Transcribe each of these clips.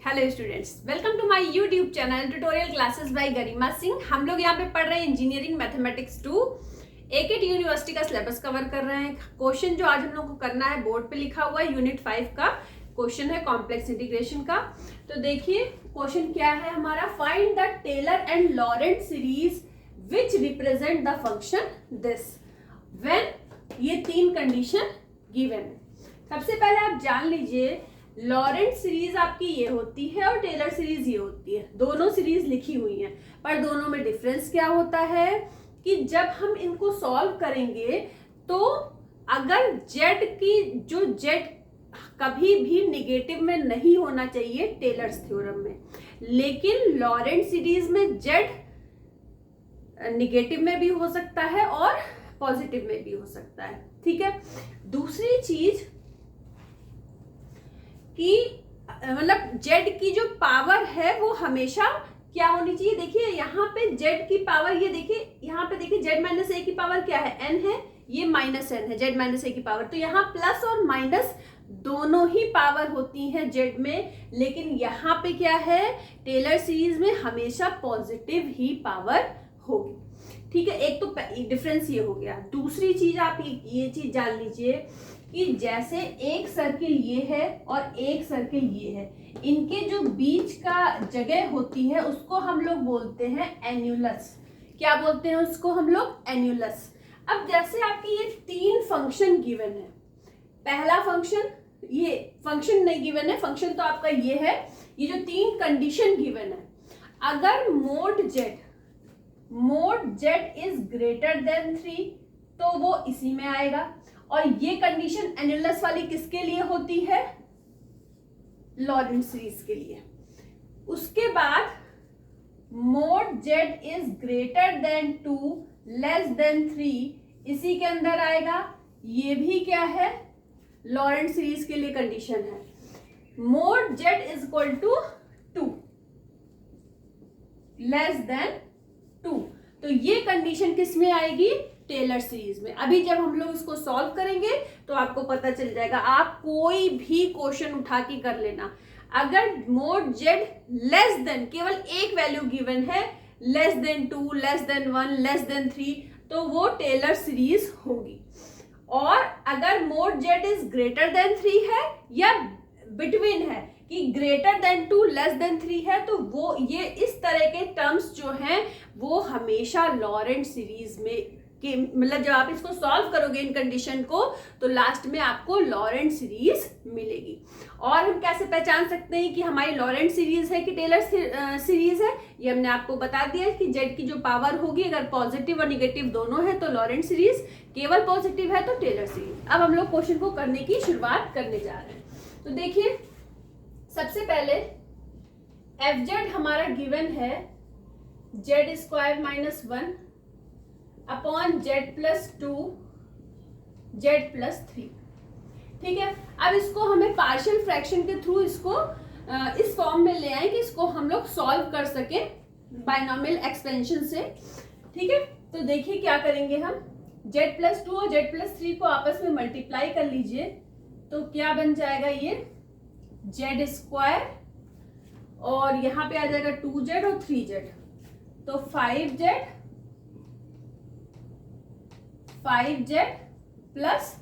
Hello students, welcome to my YouTube channel tutorial classes by Garima Singh. हम लोग यहाँ पे पढ़ रहे हैं इंजीनियरिंग मैथमेटिक्स 2 एकेट यूनिवर्सिटी का सिलेबस कवर कर रहे हैं। क्वेश्चन जो आज हम लोग को करना है बोर्ड पे लिखा हुआ है, यूनिट 5 का क्वेश्चन है कॉम्प्लेक्स इंटीग्रेशन का। तो देखिए क्वेश्चन क्या है हमारा, find the Taylor and Laurent series which represent the function this when, ये तीन कंडीशन गिवन है। सबसे पहले आप जान लीजिए लॉरेंट सीरीज आपकी ये होती है और टेलर सीरीज ये होती है। दोनों सीरीज लिखी हुई हैं, पर दोनों में डिफरेंस क्या होता है कि जब हम इनको सॉल्व करेंगे तो अगर जेड की जो जेड कभी भी निगेटिव में नहीं होना चाहिए टेलर्स थ्योरम में, लेकिन लॉरेंट सीरीज में जेड निगेटिव में भी हो सकता है और पॉजिटिव में भी हो सकता है। ठीक है, दूसरी चीज कि मतलब जेड की जो पावर है वो हमेशा क्या होनी चाहिए। देखिए यहाँ पे जेड की पावर, ये देखिए यहाँ पे देखिए जेड माइनस ए की पावर क्या है, एन है, ये माइनस एन है जेड माइनस ए की पावर। तो यहाँ प्लस और माइनस दोनों ही पावर होती हैं जेड में, लेकिन यहाँ पे क्या है टेलर सीरीज में हमेशा पॉजिटिव ही पावर होगी। ठीक है, एक तो डिफरेंस ये हो गया। दूसरी चीज आप ये चीज जान लीजिए कि जैसे एक सर्किल ये है और एक सर्किल ये है, इनके जो बीच का जगह होती है उसको हम लोग बोलते हैं एन्युलस। क्या बोलते हैं उसको हम लोग? एन्युलस। अब जैसे आपकी ये तीन फंक्शन गिवन है, पहला फंक्शन, ये फंक्शन नहीं गिवन है, फंक्शन तो आपका ये है, ये जो तीन कंडीशन गिवन है, अगर mode z is greater than 3 तो वो इसी में आएगा। और ये कंडीशन एन्युलस वाली किसके लिए होती है? लॉरेंट सीरीज के लिए। उसके बाद mode z is greater than 2 less than 3 इसी के अंदर आएगा। ये भी क्या है? लॉरेंट सीरीज के लिए कंडीशन है। Mod z is equal to 2 less than 2, तो ये कंडीशन किस में आएगी? टेलर सीरीज में। अभी जब हम लोग इसको सॉल्व करेंगे तो आपको पता चल जाएगा। आप कोई भी क्वेश्चन उठा के कर लेना, अगर मोड जेड लेस देन, केवल एक वैल्यू गिवन है, less than 2 less then 1 less than 3, तो वो टेलर सीरीज होगी। और अगर mode z is greater than 3 है या बिटवीन है कि ग्रेटर देन 2 लेस देन 3 है, तो वो ये इस तरह के टर्म्स जो हैं वो हमेशा लॉरेंट सीरीज में कि मतलब जब आप इसको सॉल्व करोगे इन कंडीशन को तो लास्ट में आपको लॉरेंट सीरीज मिलेगी। और हम कैसे पहचान सकते हैं कि हमारी लॉरेंट सीरीज है कि टेलर सीरीज है? ये हमने आपको बता दिया कि जेड की जो पावर होगी अगर पॉजिटिव और निगेटिव दोनों है तो लॉरेंट सीरीज, केवल पॉजिटिव है तो टेलर सीरीज। अब हम लोग क्वेश्चन को करने की शुरुआत करने जा रहे हैं। तो देखिए सबसे पहले एफ जेड हमारा गिवन है Z square minus 1 upon z plus 2 Z plus 3। ठीक है, अब इसको हमें पार्शियल फ्रैक्शन के थ्रू इसको इस फॉर्म में ले आए कि इसको हम लोग सॉल्व कर सके बाइनोमियल एक्सपेंशन से। ठीक है, तो देखिए क्या करेंगे हम, जेड प्लस 2 और जेड प्लस 3 को आपस में मल्टीप्लाई कर लीजिए तो क्या बन जाएगा, ये जेड स्क्वायर और यहाँ पे आ जाएगा 2z और 3z, तो 5z प्लस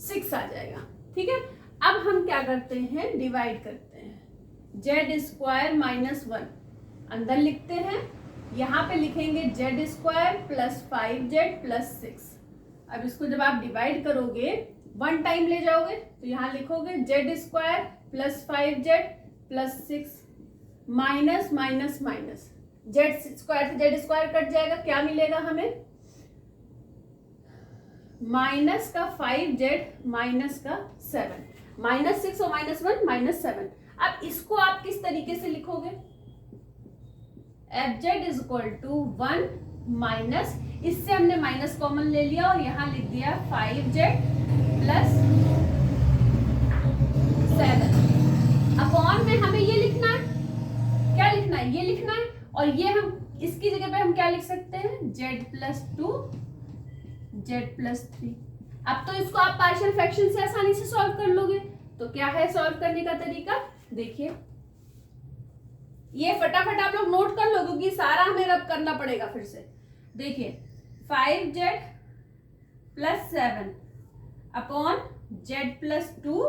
6 आ जाएगा। ठीक है, अब हम क्या करते हैं, डिवाइड करते हैं। जेड स्क्वायर माइनस 1 अंदर लिखते हैं, यहाँ पे लिखेंगे Z square plus 5z plus 6। अब इसको जब आप डिवाइड करोगे 1 टाइम ले जाओगे तो यहाँ लिखोगे Z square plus 5z plus 6 minus minus minus, Z square से जेड स्क्वायर कट जाएगा, क्या मिलेगा हमें? माइनस का 5z माइनस का 7, माइनस 6 और माइनस 1 माइनस 7। अब इसको आप किस तरीके से लिखोगे? F z is equal to 1 minus, इससे हमने माइनस कॉमन ले लिया और यहाँ लिख दिया 5z प्लस 7 अपॉन में हमें ये लिखना है, क्या लिखना है? ये लिखना है। और ये हम इसकी जगह पे हम क्या लिख सकते हैं, z प्लस 2 z प्लस 3। अब तो इसको आप पार्शियल फ्रैक्शन से आसानी से सॉल्व कर लोगे। तो क्या है सॉल्व करने का तरीका, देखिए ये फटाफट आप लोग नोट कर लो क्योंकि सारा हमें रब करना पड़ेगा फिर से। देखिए 5z plus 7 upon z plus 2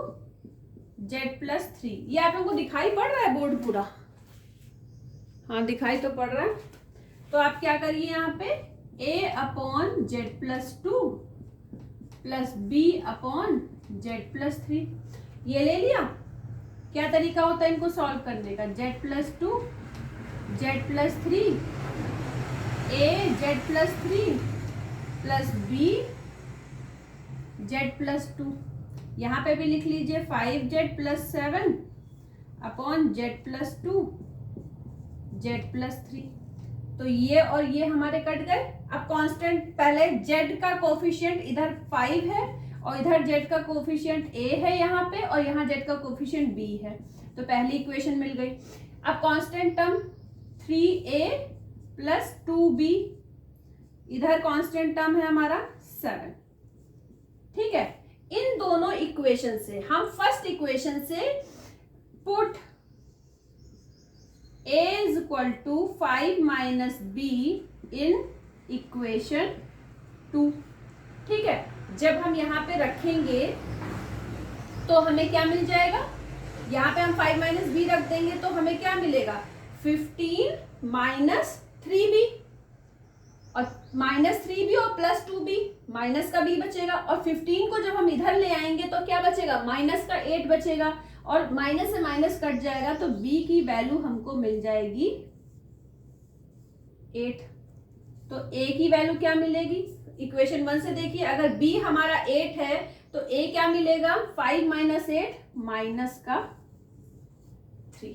z plus 3। ये आप लोगों को दिखाई पड़ रहा है बोर्ड पूरा? हाँ दिखाई तो पड़ रहा है। तो आप क्या करिए यहाँ पे a upon z plus 2 plus b upon z plus 3 ये ले लिया। क्या तरीका होता है इनको सॉल्व करने का? z plus 2 z plus 3 a z plus 3 plus b z plus 2। यहाँ पे भी लिख लीजिए 5z plus 7 upon z plus 2 z plus 3। तो ये और ये हमारे कट गए। अब कांस्टेंट पहले z का कोफिशिएंट इधर 5 है और इधर z का कोफिशिएंट a है यहाँ पे और यहाँ z का कोफिशिएंट b है। तो पहली इक्वेशन मिल गई। अब constant term 3a plus 2b, इधर कांस्टेंट टर्म है हमारा 7। ठीक है, इन दोनों इक्वेशन से हम फर्स्ट इक्वेशन से put a is equal to 5 minus b in equation 2। ठीक है, जब हम यहाँ पे रखेंगे तो हमें क्या मिल जाएगा? यहाँ पे हम 5 माइनस बी रख देंगे तो हमें क्या मिलेगा? 15 माइनस 3b और माइनस 3b और प्लस 2b, माइनस का b बचेगा। और 15 को जब हम इधर ले आएंगे तो क्या बचेगा? माइनस का 8 बचेगा और माइनस से माइनस कट जाएगा तो b की वैल्यू हमको मिल जाएगी 8। तो a की वैल्यू क्या मिलेगी? इक्वेशन 1 से देखिए, अगर b हमारा 8 है तो a क्या मिलेगा? 5 माइनस 8 माइनस का 3।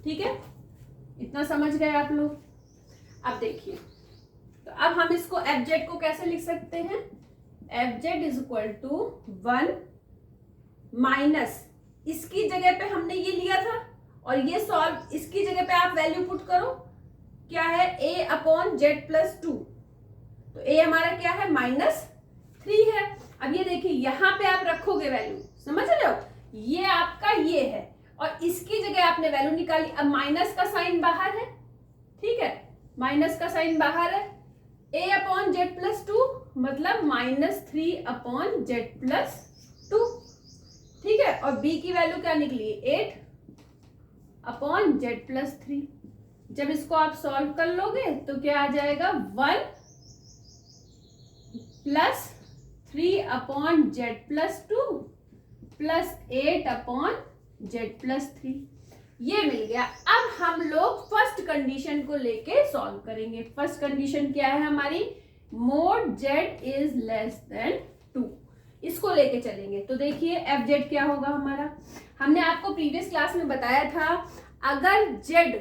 ठीक है, इतना समझ गए आप लोग? अब देखिए, तो अब हम इसको fz को कैसे लिख सकते हैं? fz is equal to 1 minus, इसकी जगह पे हमने ये लिया था और ये सॉल्व, इसकी जगह पे आप वैल्यू पुट करो। क्या है? a upon z plus 2। तो a हमारा क्या है? माइनस 3 है। अब ये देखिए यहाँ पे आप रखोगे वैल्यू, समझ रहे हो? ये आपका ये है और इसकी जगह आपने वैल्यू निकाली। अब माइनस का साइन बाहर है, ठीक है, माइनस का साइन बाहर है। a अपॉन जेड प्लस 2 मतलब माइनस 3 अपॉन जेड प्लस 2। ठीक है, और b की वैल्यू क्या निकली? 8 अपॉन जेड प्लस 3। जब इसको आप सॉल्व कर लोगे तो क्या आ जाएगा? 1 plus 3 upon z plus 2 plus 8 upon z plus 3। ये मिल गया। अब हम लोग फर्स्ट कंडीशन को लेके सॉल्व करेंगे। फर्स्ट कंडीशन क्या है हमारी? Mode z is less than 2। इसको लेके चलेंगे। तो देखिए एफ जेड क्या होगा हमारा? हमने आपको प्रीवियस क्लास में बताया था, अगर जेड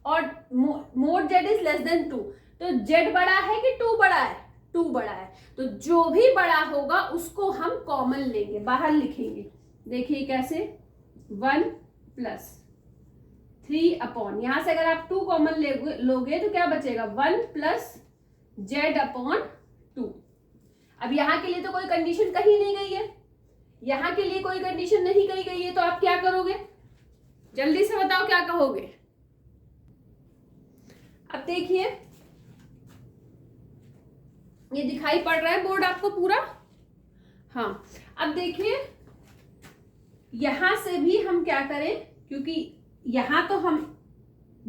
और mode z is less than 2 तो जेड बड़ा है कि 2 बड़ा है? 2 बड़ा है। तो जो भी बड़ा होगा उसको हम कॉमन लेंगे, बाहर लिखेंगे। देखिए कैसे? 1 प्लस 3 अपॉन, यहां से अगर आप 2 कॉमन लोगे तो क्या बचेगा? 1 प्लस जेड अपॉन 2। अब यहां के लिए तो कोई कंडीशन कही नहीं गई है, यहां के लिए कोई कंडीशन नहीं कही गई है, तो आप क्या करोगे? जल्दी से बताओ क्या कहोगे? अब देखिए ये दिखाई पड़ रहा है बोर्ड आपको पूरा? हाँ, अब देखिए यहां से भी हम क्या करें, क्योंकि यहां तो हम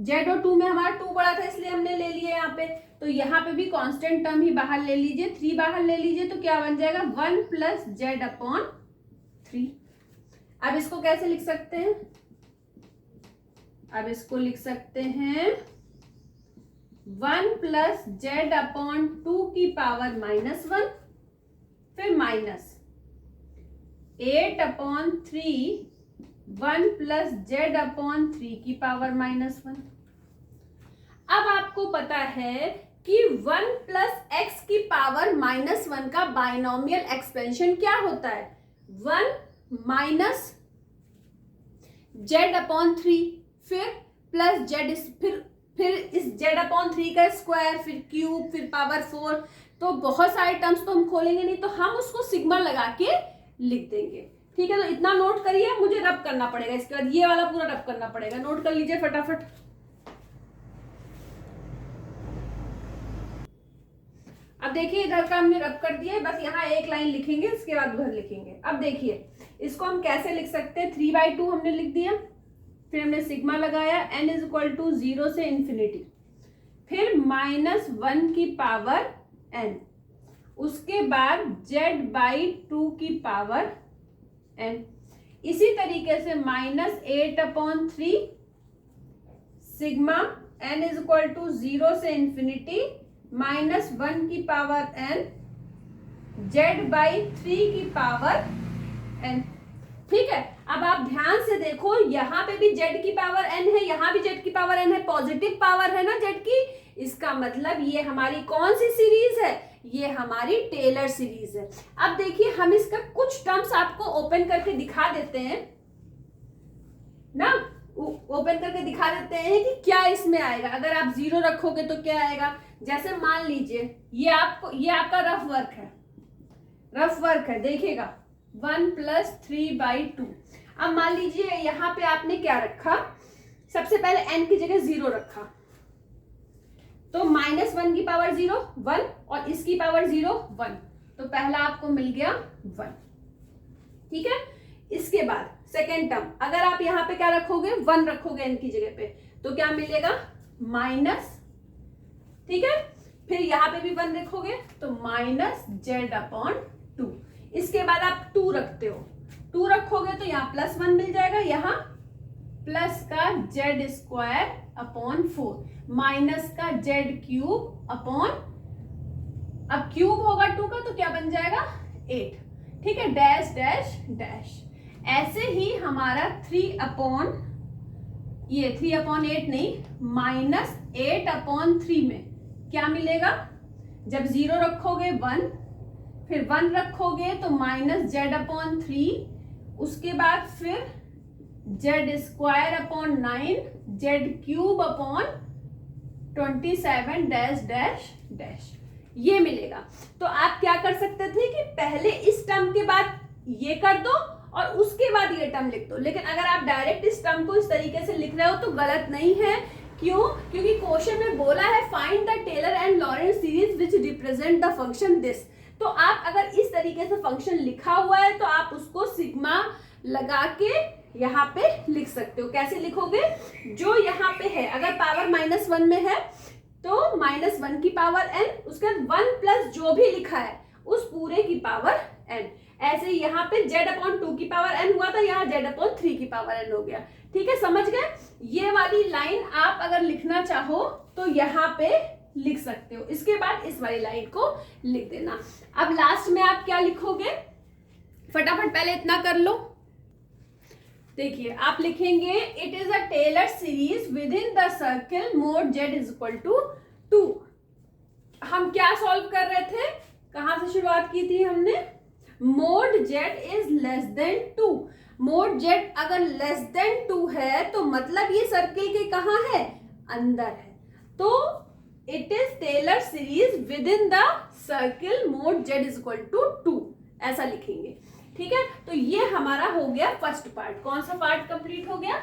z और 2 में हमारा 2 बड़ा था इसलिए हमने ले लिया यहाँ पे, तो यहाँ पे भी कांस्टेंट टर्म ही बाहर ले लीजिए, 3 बाहर ले लीजिए, तो क्या बन जाएगा? 1 प्लस जेड अपॉन 3। अब इसको कैसे लिख सकते हैं? अब इसको लिख सकते हैं 1 प्लस जेड अपॉन 2 की पावर -1, फिर minus 8 upon 3 1 plus Z upon 3 की पावर -1। अब आपको पता है कि 1 प्लस एक्स की पावर -1 का बाइनोमियल एक्सपेंशन क्या होता है? 1 माइनस जेड अपॉन 3 फिर प्लस जेड, फिर इस जेड अपॉन 3 का स्क्वायर, फिर क्यूब, फिर पावर 4। तो बहुत सारे टर्म्स तो हम खोलेंगे नहीं, तो हम उसको सिग्मा लगा के लिख देंगे। ठीक है, तो इतना नोट करिए, मुझे रब करना पड़ेगा, इसके बाद ये वाला पूरा रब करना पड़ेगा। नोट कर लीजिए फटाफट। अब देखिए इधर का हमने रब कर दिया है, बस यहाँ एक लाइन लिखेंगे, इसके बाद उधर लिखेंगे। अब देखिए इसको हम कैसे लिख सकते हैं, 3/2 हमने लिख दिया, फिर हमने सिग्मा लगाया, n इज इक्वल टू 0 से इन्फिनिटी, फिर -1 की पावर n, उसके बाद z/2 की पावर n, इसी तरीके से -8/3 sigma n is equal to 0 से इन्फिनिटी -1 की पावर n z/3 की पावर n। ठीक है, अब आप ध्यान से देखो, यहाँ पे भी z की पावर n है, यहाँ भी z की पावर n है, पॉजिटिव पावर है ना z की, इसका मतलब ये हमारी कौन सी सीरीज है, ये हमारी टेलर सीरीज है। अब देखिए हम इसका कुछ टर्म्स आपको ओपन करके दिखा देते हैं ना, ओपन करके दिखा देते हैं कि क्या इसमें आएगा। अगर आप 0 रखोगे तो क्या आएगा, जैसे मान लीजिए ये आपका रफ वर्क है, देखिएगा 1 + 3/2। अब मान लीजिए यहाँ पे आपने क्या रखा, सबसे पहले n की जगह 0 रखा, तो -1 की पावर 0 1 और इसकी पावर 0 1, तो पहला आपको मिल गया 1। ठीक है, इसके बाद सेकेंड टर्म, अगर आप यहाँ पे क्या रखोगे, 1 रखोगे n की जगह पे, तो क्या मिलेगा माइनस। ठीक है, फिर यहाँ पे भी 1 रखोगे तो -z/2। इसके बाद आप 2 रखते हो, 2 रखोगे तो यहाँ +1 मिल जाएगा, यहाँ प्लस का z²/4 माइनस का z³ अपॉन, अब क्यूब होगा 2 का तो क्या बन जाएगा 8। ठीक है, डैश डैश डैश। ऐसे ही हमारा 3/8 नहीं, -8/3 में क्या मिलेगा, जब 0 रखोगे 1, फिर 1 रखोगे तो -z/3, उसके बाद फिर z²/9 z³ dash dash dash, ये मिलेगा। तो आप क्या कर सकते थे कि पहले इस टर्म के बाद ये कर दो और उसके बाद ये टर्म लिख दो, लेकिन अगर आप डायरेक्ट इस टर्म को इस तरीके से लिख रहे हो तो गलत नहीं है। क्यों, क्योंकि क्वेश्चन में बोला है find the Taylor and Laurent series which represent the function this. तो आप अगर इस तरीके से फंक्शन लिखा हुआ है तो आप उसको सिग्मा लगा के यहाँ पे लिख सकते हो। कैसे लिखोगे, जो यहाँ पे है अगर पावर -1 में है तो -1 की पावर n, उसके बाद 1 प्लस जो भी लिखा है उस पूरे की पावर n। ऐसे ही यहाँ पे z/2 की पावर n हुआ था, यहाँ z/3 की पावर n हो गया। ठीक है, समझ गए। ये वाली लाइन आप अगर लिखना चाहो तो यहाँ पे लिख सकते हो, इसके बाद इस वाली लाइन को लिख देना। अब लास्ट में आप क्या लिखोगे, फटाफट पहले इतना कर लो। देखिए आप लिखेंगे it is a Taylor series within the circle mod z is equal to 2। हम क्या सॉल्व कर रहे थे, कहां से शुरुआत की थी हमने, mode z is less than 2। Mode z अगर लेस देन 2 है तो मतलब ये सर्किल के कहाँ है, अंदर है, तो it is Taylor series within the circle mod z is equal to 2, ऐसा लिखेंगे। ठीक है, तो ये हमारा हो गया फर्स्ट पार्ट। कौन सा पार्ट कंप्लीट हो गया,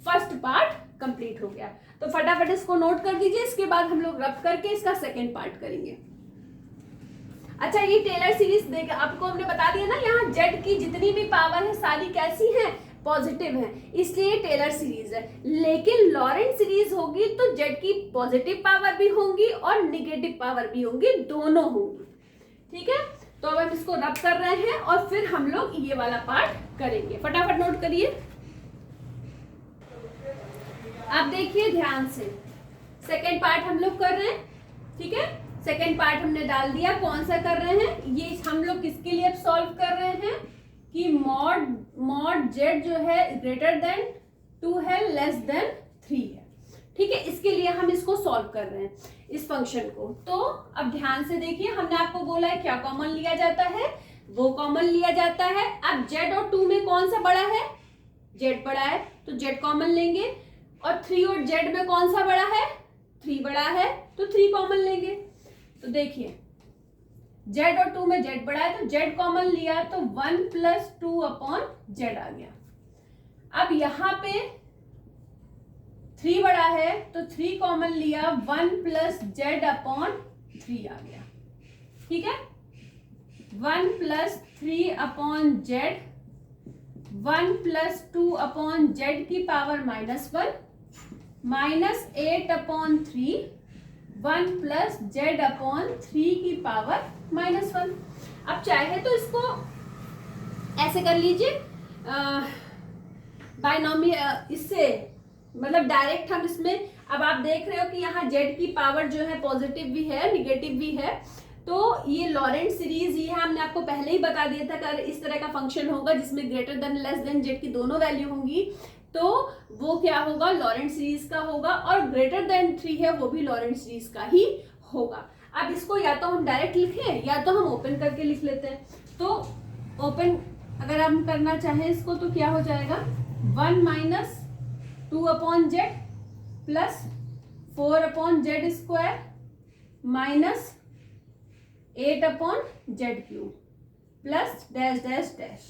फर्स्ट पार्ट कंप्लीट हो गया। तो फटाफट इसको नोट कर दीजिए, इसके बाद हम लोग रब करके इसका सेकेंड पार्ट करेंगे। अच्छा, ये टेलर सीरीज देख आपको हमने बता दिया ना, यहाँ z की जितनी भी पावर है सारी कैसी है, पॉजिटिव है, इसलिए टेलर सीरीज है। लेकिन लॉरेंट सीरीज होगी तो z की पॉजिटिव पावर भी होंगी और निगेटिव पावर भी होंगी, दोनों होंगी। ठीक है, तो अब हम इसको रब कर रहे हैं और फिर हम लोग ये वाला पार्ट करेंगे। फटाफट नोट करिए। अब देखिए ध्यान से, सेकेंड पार्ट हम लोग कर रहे हैं। ठीक है, सेकेंड पार्ट हमने डाल दिया। कौन सा कर रहे हैं, ये हम लोग किसके लिए अब सॉल्व कर रहे हैं कि मॉड z जो है ग्रेटर देन 2 है, लेस देन 3 है। ठीक है, इसके लिए हम इसको सॉल्व कर रहे हैं इस फंक्शन को। तो अब ध्यान से देखिए, हमने आपको बोला है क्या कॉमन लिया जाता है, वो कॉमन लिया जाता है। अब z और 2 में कौन सा बड़ा है, z बड़ा है तो z कॉमन लेंगे, और 3 और z में कौन सा बड़ा है, 3 बड़ा है तो 3 कॉमन लेंगे। तो देखिए z और 2 में z बड़ा है तो z कॉमन लिया तो 1 + 2/z आ गया। अब यहाँ पे 3 बड़ा है तो 3 कॉमन लिया, 1 + z/3 आ गया। ठीक है, 1 plus 3 upon Z, 1 plus 2 upon Z की power -1, minus 8 upon 3, 1 plus Z upon 3 की पावर -1। अब चाहे तो इसको ऐसे कर लीजिए, बायनॉमियल, इससे मतलब डायरेक्ट हम इसमें, अब आप देख रहे हो कि यहाँ जेड की पावर जो है पॉजिटिव भी है निगेटिव भी है, तो ये लॉरेंट सीरीज ये है, हमने आपको पहले ही बता दिया था अगर इस तरह का फंक्शन होगा जिसमें greater than less than Z की दोनों वैल्यू होंगी तो वो क्या होगा, लॉरेंट सीरीज का होगा, और ग्रेटर देन 3 है वो भी लॉरेंट सीरीज का ही होगा। अब इसको या तो हम डायरेक्ट लिखें या तो हम ओपन करके लिख लेते हैं। तो ओपन अगर हम करना चाहें इसको तो क्या हो जाएगा, 1 minus 2 upon z plus 4 upon z square minus 8 upon z cube plus dash dash dash,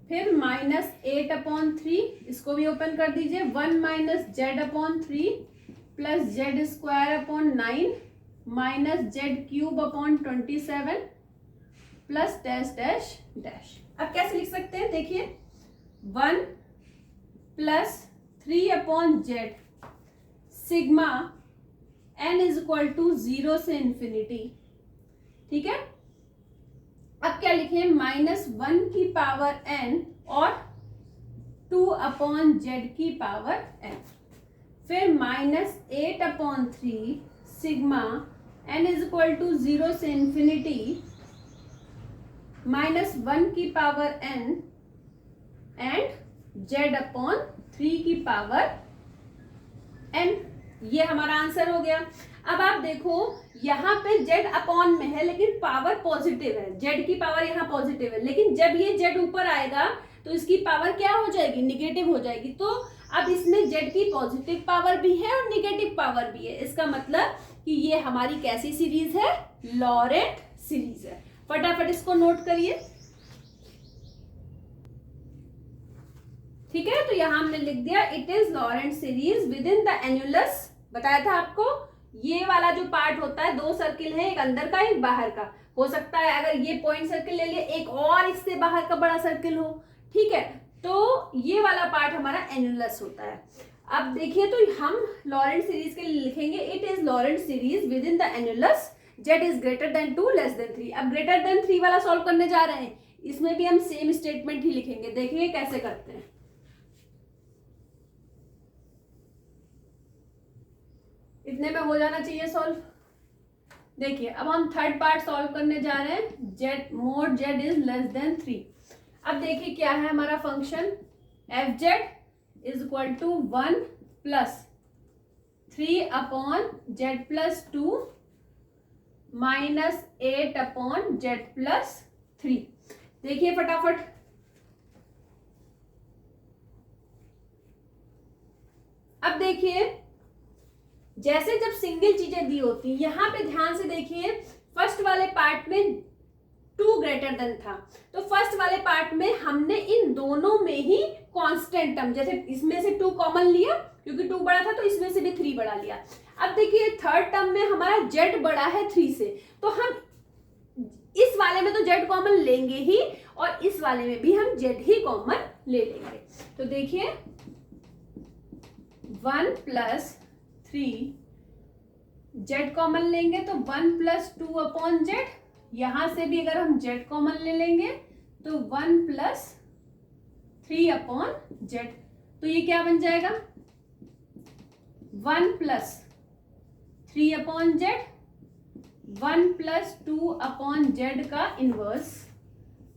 फिर माइनस 8 अपॉन 3, इसको भी ओपन कर दीजिए, 1 minus z upon 3 plus z square upon 9 minus z cube upon 27 plus dash dash dash. अब कैसे लिख सकते हैं, देखिए 1 plus 3 upon z sigma n is equal to 0 से इंफिनिटी, ठीक है। अब क्या लिखें, -1 की पावर n और 2 अपॉन जेड की पावर n, फिर -8 upon 3 sigma n is equal to 0 से इंफिनिटी -1 की power n and z upon 3 की पावर n। ये हमारा आंसर हो गया। अब आप देखो यहाँ पे z अपॉन में है लेकिन पावर पॉजिटिव है, z की पावर यहाँ पॉजिटिव है, लेकिन जब ये z ऊपर आएगा तो इसकी पावर क्या हो जाएगी, निगेटिव हो जाएगी। तो अब इसमें z की पॉजिटिव पावर भी है और निगेटिव पावर भी है, इसका मतलब कि ये हमारी कैसी सीरीज है, लॉरेंट सीरीज है। फटाफट इसको नोट करिए, ठीक है। तो यहां हमने लिख दिया it is Laurent series within the annulus. बताया था आपको ये वाला जो पार्ट होता है, 2 सर्किल है, एक अंदर का एक बाहर का, हो सकता है अगर ये पॉइंट सर्किल ले लिए एक और इससे बाहर का बड़ा सर्किल हो, ठीक है। तो ये वाला पार्ट हमारा एन्युलस होता है। अब देखिए तो हम लॉरेंट सीरीज के लिए लिखेंगे it is Laurent series within the annulus z is greater than 2 less than 3। अब ग्रेटर देन 3 वाला सॉल्व करने जा रहे हैं, इसमें भी हम सेम स्टेटमेंट ही लिखेंगे। देखिए कैसे करते हैं, इतने में हो जाना चाहिए सॉल्व। देखिए अब हम थर्ड पार्ट सॉल्व करने जा रहे हैं, z mod z is less than 3। अब देखिए क्या है हमारा function, f z is equal to 1 plus 3 upon z plus 2 minus 8 upon z plus 3। देखिए फटाफट, अब देखिए जैसे जब सिंगल चीजें दी होती, यहां पे ध्यान से देखिए, फर्स्ट वाले पार्ट में 2 ग्रेटर देन था, तो फर्स्ट वाले पार्ट में हमने इन दोनों में ही कांस्टेंट टर्म, जैसे इसमें से 2 कॉमन लिया क्योंकि 2 बड़ा था, तो इसमें से भी 3 बड़ा लिया। अब देखिए थर्ड टर्म में हमारा z बड़ा है 3 से, तो हम इस वाले में तो z कॉमन लेंगे ही और इस वाले में भी हम z ही कॉमन ले लेंगे। तो देखिए 1 प्लस 3 z कॉमन लेंगे तो 1 प्लस 2 अपॉन जेड, यहां से भी अगर हम z कॉमन ले लेंगे तो 1 प्लस 3 अपॉन जेड, तो ये क्या बन जाएगा 1 plus 3 upon Z, 1 plus 2 upon Z का इनवर्स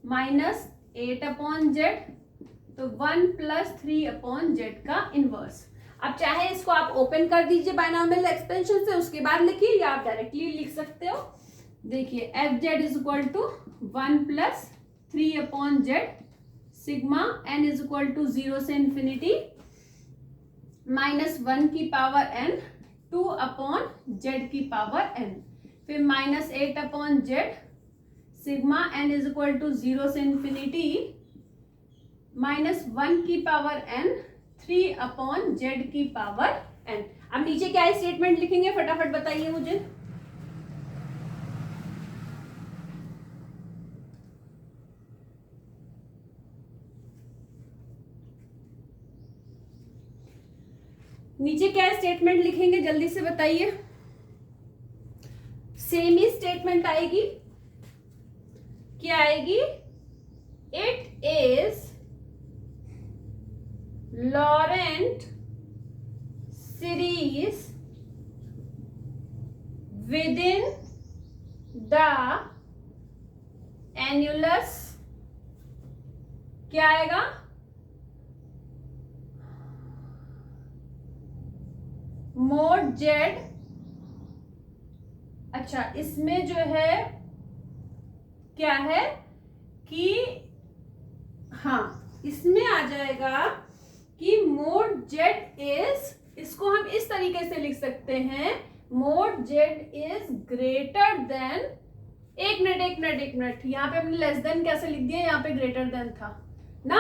माइनस 8 अपॉन जेड, तो 1 प्लस 3 अपॉन जेड का इनवर्स। अब चाहे इसको आप ओपन कर दीजिए बायनॉमियल एक्सपेंशन से, उसके बाद लिखिए, या आप डायरेक्टली लिख सकते हो। देखिए f z is equal to 1 plus 3 upon z sigma n is equal to 0 से इंफिनिटी -1 की पावर n 2 अपॉन जेड की पावर n, फिर -8 upon z sigma n is equal to 0 से इंफिनिटी -1 की पावर n 3 अपॉन जेड की power n। अब नीचे क्या स्टेटमेंट लिखेंगे फटाफट बताइए मुझे। नीचे क्या स्टेटमेंट लिखेंगे जल्दी से बताइए। सेम ही स्टेटमेंट आएगी, क्या आएगी? It is Laurent series within the annulus, क्या आएगा? Mod Z. अच्छा, इसमें जो है क्या है कि हाँ, इसमें आ जाएगा कि मोड जेड इज, इसको हम इस तरीके से लिख सकते हैं, mode z is greater then, एक मिनट, यहाँ पे हमने लेस देन कैसे लिख दिया, यहाँ पे ग्रेटर देन था ना।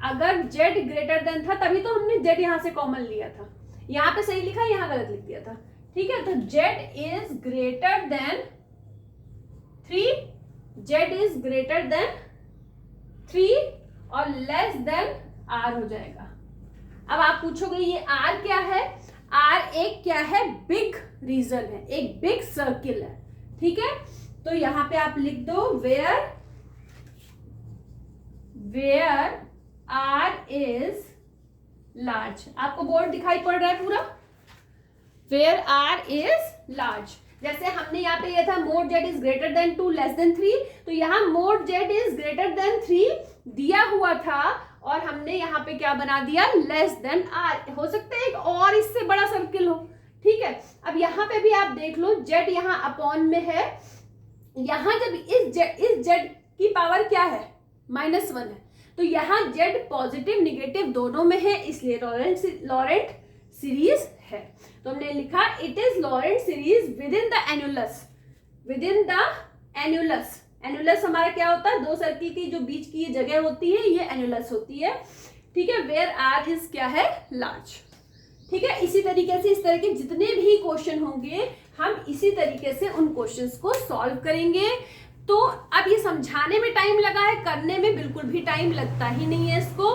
अगर जेड ग्रेटर देन था तभी तो हमने जेड यहां से कॉमन लिया था, यहाँ पे सही लिखा, यहाँ गलत लिख दिया था। ठीक है, तो Z is greater than 3, Z is greater than 3 और लेस देन आर हो जाएगा। अब आप पूछोगे ये आर क्या है? आर एक क्या है? बिग रीजन है, एक बिग सर्किल है। ठीक है, तो यहां पे आप लिख दो वेयर आर इज लार्ज। आपको बोर्ड दिखाई पड़ रहा है पूरा? Where r is large. जैसे हमने यहाँ पे लिया था mod z is greater than 2 less than 3, तो यहाँ mod z is greater than 3 दिया हुआ था और हमने यहाँ पे क्या बना दिया? Less than r. हो सकता है एक और इससे बड़ा सर्किल हो। ठीक है, अब यहाँ पे भी आप देख लो, जेड यहाँ अपॉन में है, यहाँ जब इस जेड की पावर क्या है? -1 है, तो यहाँ जेड पॉजिटिव निगेटिव दोनों में है, इसलिए लॉरेंट सीरीज है। तो हमने लिखा it is Laurent series within the annulus, within the annulus. Annulus हमारा क्या होता है? दो सर्किल की जो बीच की ये जगह होती है, ये एन्युलस होती है। ठीक है, वेयर आर इज क्या है? लार्ज। ठीक है, इसी तरीके से इस तरह के जितने भी क्वेश्चन होंगे हम इसी तरीके से उन क्वेश्चंस को सॉल्व करेंगे। तो अब ये समझाने में टाइम लगा है, करने में बिल्कुल भी टाइम लगता ही नहीं है। इसको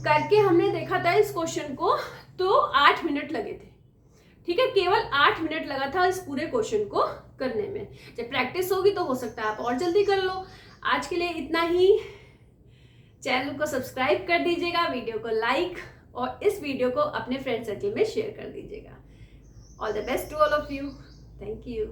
करके हमने देखा था इस क्वेश्चन को, तो 8 मिनट लगे थे। ठीक है, केवल 8 मिनट लगा था इस पूरे क्वेश्चन को करने में। जब प्रैक्टिस होगी तो हो सकता है आप और जल्दी कर लो। आज के लिए इतना ही। चैनल को सब्सक्राइब कर दीजिएगा, वीडियो को लाइक और इस वीडियो को अपने फ्रेंड सर्कल में शेयर कर दीजिएगा। All the best to all of you. Thank you.